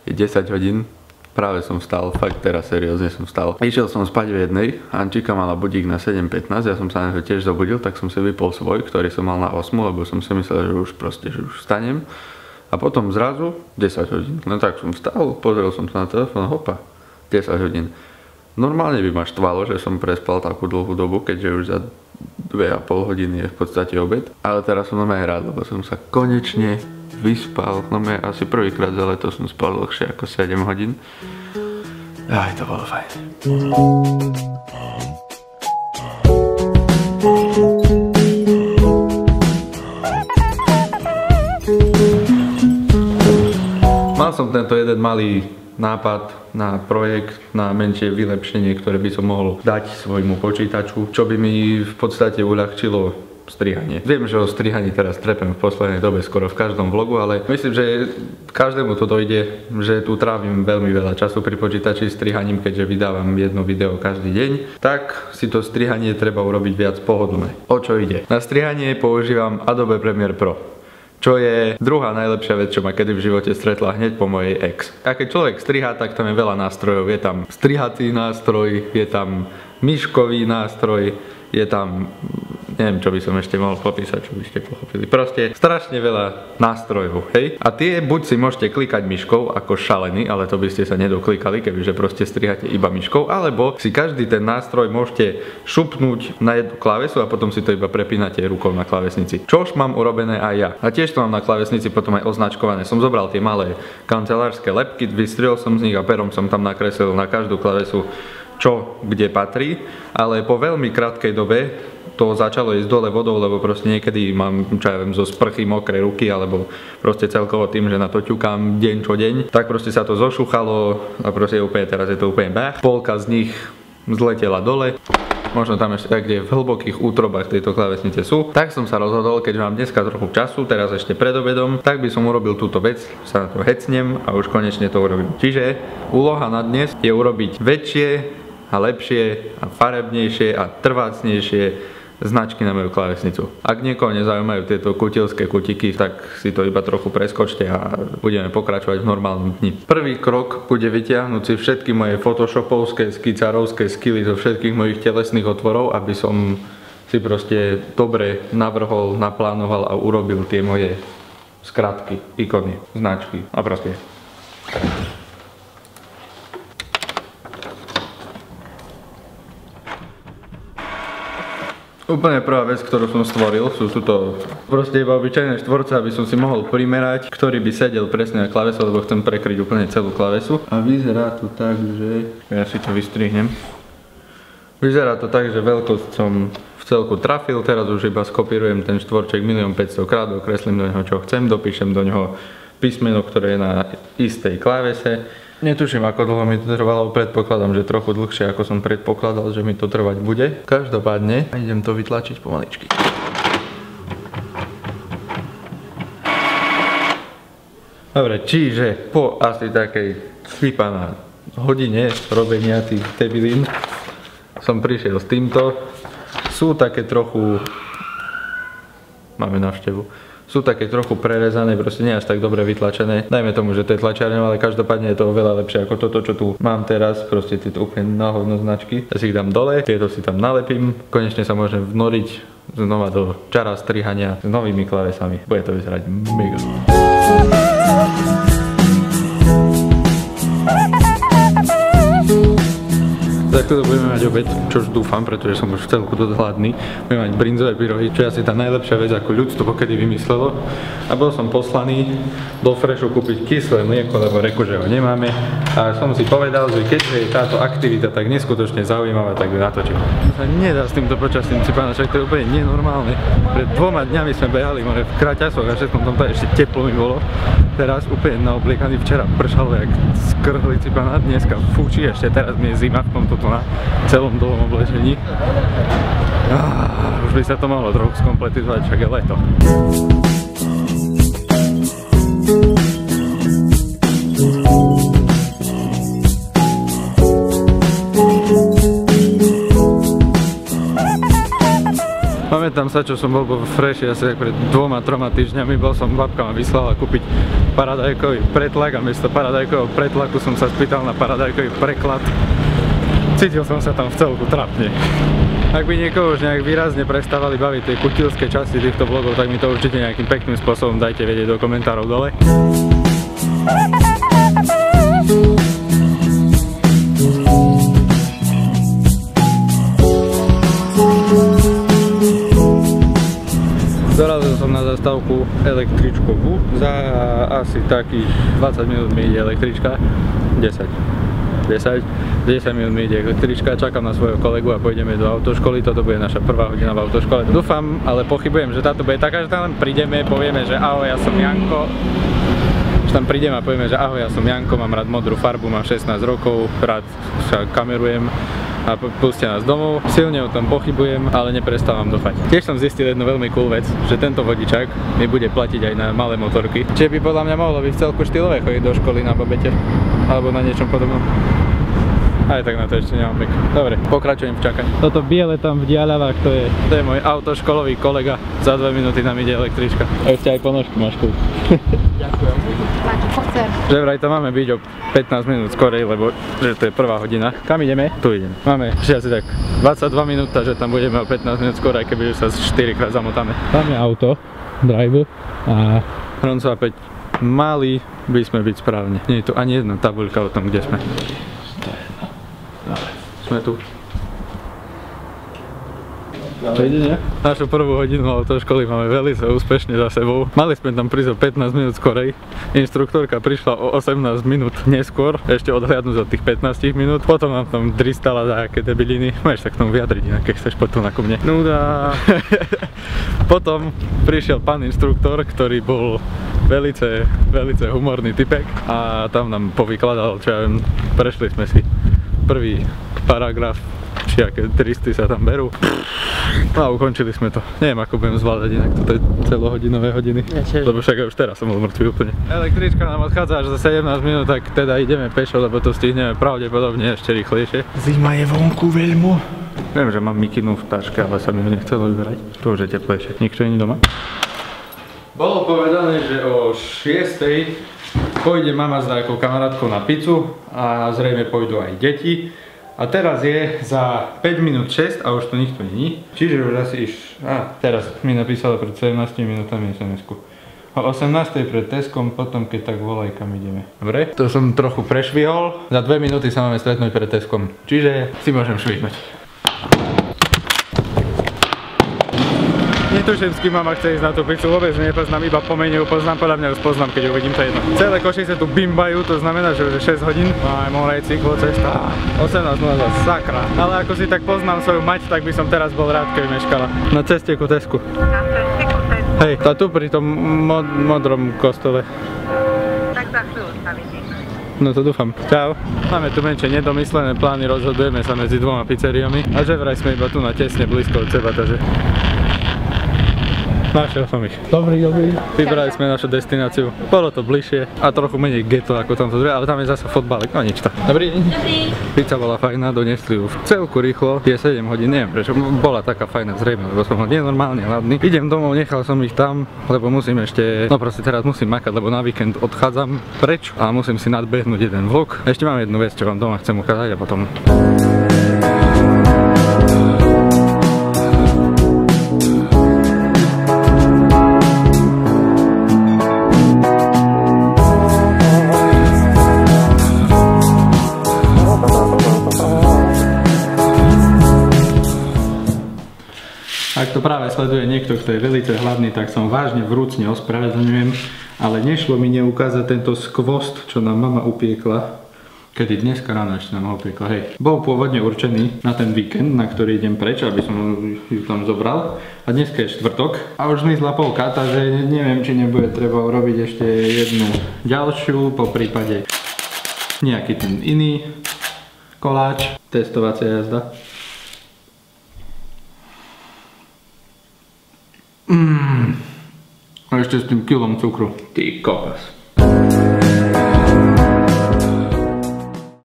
Je 10 hodín. Práve som vstal, fakt teraz seriózne som vstal. Išiel som spať v jednej, Ančika mala budík na 7:15, ja som sa na to tiež zobudil, tak som si vypol svoj, ktorý som mal na 8, lebo som si myslel, že už proste, že už vstanem. A potom zrazu 10 hodín. No tak som vstal, pozrel som sa na telefón, hopa, 10 hodín. Normálne by ma štvalo, že som prespal takú dlhú dobu, keďže už za 2,5 hodiny je v podstate obed. Ale teraz som normálne rád, lebo som sa konečne vyspal. Asi prvýkrát za leto som spal dlhšie ako 7 hodín. Aj, to bolo fajn. Mal som tento jeden malý nápad na projekt, na menšie vylepšenie, ktoré by som mohol dať svojmu počítaču, čo by mi v podstate uľahčilo strihanie. Viem, že o strihaní teraz trepem v poslednej dobe skoro v každom vlogu, ale myslím, že každému to dojde, že tu trávim veľmi veľa času pri počítači strihaním, keďže vydávam jedno video každý deň, tak si to strihanie treba urobiť viac pohodlné. O čo ide? Na strihanie používam Adobe Premiere Pro, čo je druhá najlepšia vec, čo ma kedy v živote stretla hneď po mojej ex. A keď človek strihá, tak tam je veľa nástrojov. Je tam strihací nástroj, je tam myškový nástroj, je tam, neviem, čo by som ešte mohol popísať, čo by ste pochopili. Proste strašne veľa nástrojov, hej? A tie buď si môžete klikať myškou ako šalení, ale to by ste sa nedoklikali, kebyže proste strihate iba myškou, alebo si každý ten nástroj môžete šupnúť na jednu klávesu a potom si to iba prepínate rukou na klávesnici. Čož mám urobené aj ja. A tiež to mám na klávesnici potom aj označkované. Som zobral tie malé kancelárske lebky, vystrihol som z nich a perom som tam nakreslil na každú klávesu, čo kde patrí, ale po veľmi krátkej dobe to začalo ísť dole vodou, lebo proste niekedy mám, čo ja viem, zo sprchy mokré ruky, alebo proste celkovo tým, že na to ťukám deň čo deň, tak proste sa to zošuchalo a proste úplne, teraz je to úplne bách. Polka z nich zletela dole. Možno tam ešte tak, kde v hlbokých útrobách tejto klávesnice sú. Tak som sa rozhodol, keď mám dneska trochu času, teraz ešte pred obedom, tak by som urobil túto vec, sa na to hecnem a už konečne to urobím. Čiže úloha na dnes je urobiť väčšie a lepšie a farebnejšie a trvácnejšie značky na moju klávesnicu. Ak niekoho nezaujímajú tieto kutilské kutiky, tak si to iba trochu preskočte a budeme pokračovať v normálnom dni. Prvý krok bude vyťahnuť si všetky moje photoshopovské, skicarovské skily zo všetkých mojich telesných otvorov, aby som si proste dobre navrhol, naplánoval a urobil tie moje skratky, ikony, značky a proste. Úplne prvá vec, ktorú som stvoril, sú tuto proste iba obyčajné štvorce, aby som si mohol primerať, ktorý by sedel presne na klávesu, lebo chcem prekryť úplne celú klávesu. A vyzerá to tak, že... Ja si to vystrihnem. Vyzerá to tak, že veľkosť som v celku trafil, teraz už iba skopírujem ten štvorček 1 500 000 krát, dokreslím do neho čo chcem, dopíšem do neho písmeno, ktoré je na istej klávese. Netuším, ako dlho mi to trvalo, predpokladám, že trochu dlhšie, ako som predpokladal, že mi to trvať bude. Každopádne idem to vytlačiť pomaličky. Dobre, čiže po asi takej sypaná hodine robenia tých debilín som prišiel s týmto. Sú také trochu... Máme návštevu. Sú také trochu prerezané, proste nie až tak dobre vytlačené. Dajme tomu, že to je tlačiareň, ale každopádne je to oveľa lepšie ako toto, čo tu mám teraz. Proste tieto úplne náhodno značky. Ja si ich dám dole, tieto si tam nalepím. Konečne sa môžem vnoriť znova do čara strihania s novými klávesami. Bude to vyzerať mega. Takto budeme mať obed, čož dúfam, pretože som už celku dosť hladný. Budeme mať brinzové pyrohy, čo je asi tá najlepšia vec, ako ľudstvo pokedy vymyslelo. A bol som poslaný do Freshu kúpiť kyslé mlieko, lebo reku, že ho nemáme. A som si povedal, že keďže je táto aktivita tak neskutočne zaujímavá, tak ju natočím. To sa nedá s týmto počasím, Cipána, však to je úplne nenormálne. Pred 2 dňami sme behali more v kraťasoch a všetkom tomto ešte teplo mi bolo. Teraz úplne naobliekaný, včera pršalo jak skrhli, Cipána, dneska fúči, ešte teraz mi je zima v tomto na celom dlhom oblečení. Už by sa to malo trochu skompletizovať, však je leto. Pamätám sa, čo som bol vo Freši asi pred 2-3 týždňami, bol som, babka ma vyslala kúpiť paradajkový pretlak a miesto paradajkového pretlaku som sa spýtal na paradajkový preklad. Cítil som sa tam v celku trapne. Ak by niekoho už nejak výrazne prestávali baviť tie kutilské časti týchto vlogov, tak mi to určite nejakým pekným spôsobom dajte vedieť do komentárov dole. Dorazil som na zastávku električkovú. Za asi takých 20 minút mi ide električka. 10 minút mi ide električka, čakám na svojho kolegu a pôjdeme do autoškoly. Toto bude naša prvá hodina v autoškole. Dúfam, ale pochybujem, že táto bude taká, že tam len prídeme, povieme, že ahoj, ja som Janko. Že tam prídeme a povieme, že ahoj, ja som Janko, mám rád modrú farbu, mám 16 rokov, rád sa kamerujem a pustia nás domov. Silne o tom pochybujem, ale neprestávam dúfať. Tiež som zistil jednu veľmi cool vec, že tento vodičák mi bude platiť aj na malé motorky. Čiže by podľa mňa mohlo byť v celku štýlové chodiť do školy na babete alebo na niečom podobnom. Aj tak na to ešte nemám pek. Dobre, pokračujem v čakaní. Toto biele tam v diaľavách, to je môj autoškolový kolega. Za 2 minúty nám ide električka. A ešte aj ponožku máš cool. Ďakujem. Že vraj to máme byť o 15 minút skorej, lebo že to je prvá hodina. Kam ideme? Tu ideme. Máme ešte asi tak 22 minút, že tam budeme o 15 minút skorej, keby sa 4 krát zamotáme. Tam je auto, drive a Hronco a Peť. Mali by sme byť správne. Nie je tu ani jedna tabuľka o tom, kde sme. Sme tu. Našu prvú hodinu autoškoly máme veľmi úspešne za sebou. Mali sme tam prísť o 15 minút skorej. Inštruktorka prišla o 18 minút neskôr, ešte odhliadnúť od tých 15 minút. Potom nám tam dristala za aké debiliny. Môžeš sa k tomu vyjadriť, inak keď chceš potom ako mne. Nuda. Potom prišiel pán inštruktor, ktorý bol velice humorný typek a tam nám povykladal, čo ja viem, prešli sme si prvý paragraf, či aké tristy sa tam berú. No a ukončili sme to. Neviem, ako budem zvládať inak toto celohodinové hodiny. Lebo však už teraz som bol mŕtvý úplne. Električka nám odchádza až za 17 minút, tak teda ideme pešo, lebo to stihneme pravdepodobne ešte rýchlejšie. Zima je vonku veľmi. Viem, že mám mikinu v taške, ale sa mi ho nechcelo vyberať. To už je teplejšie. Nikto nie je doma? Bolo povedané, že o 6:00 pôjde mama s nejakou kamarátkou na pizzu a zrejme pôjdu aj deti. A teraz je za 5 minút 6 a už tu nikto není. Čiže už asi teraz mi napísala pred 17 minútami SMS-ku. O 18:00 pred Teskom, potom keď tak volaj, kam ideme. Dobre? To som trochu prešvihol. Za 2 minúty sa máme stretnúť pred Teskom. Čiže si môžem švihnúť. Netuším, s kým mama chce ísť na tú pizzu, vôbec nepoznám, iba po mene ju poznám, podľa mňa ju spoznám, keď ju uvidím, to je jedno. Celé Košice tu bimbajú, to znamená, že už je 6 hodín. Aj morej cyklocesta. 18:00, sakra. Ale ako si tak poznám svoju mať, tak by som teraz bol rád, keby meškala. Na ceste ku Tesku. Na ceste ku Tesku? Hej, tá tu pri tom modrom kostole. Tak za chvíľu sa vidíme. No to dúfam. Čau. Máme tu menšie nedomyslené plány, rozhodujeme sa medzi dvoma pizzeriami. A že vraj sme iba tu na tesne blízko od seba, takže... Našiel som ich. Dobrý. Vybrali sme našu destináciu. Bolo to bližšie a trochu menej ghetto ako tamto druhé, ale tam je zase fotbalek, no nič to. Dobrý deň. Dobrý. Pizza bola fajná, donesli ju v celku rýchlo. Je 7 hodín, neviem prečo, bola taká fajná zrejme, lebo som bol nenormálne hladný. Idem domov, nechal som ich tam, lebo musím ešte, no proste teraz musím makať, lebo na víkend odchádzam preč a musím si nadbehnúť jeden vlog. Ešte mám jednu vec, čo vám doma chcem ukázať a potom... Ak to práve sleduje niekto, kto je veľmi hladný, tak som vážne vrúcne ospravedlňujem, ale nešlo mi neukázať tento skvost, čo nám mama upiekla. Kedy dneska ráno ešte nám ho upiekla, hej. Bol pôvodne určený na ten víkend, na ktorý idem preč, aby som ju tam zobral. A dneska je štvrtok a už zmizla polka, takže neviem, či nebude treba urobiť ešte jednu ďalšiu, po prípade nejaký ten iný koláč. Testovacia jazda. A ešte s tým kilom cukru. Ty kokos.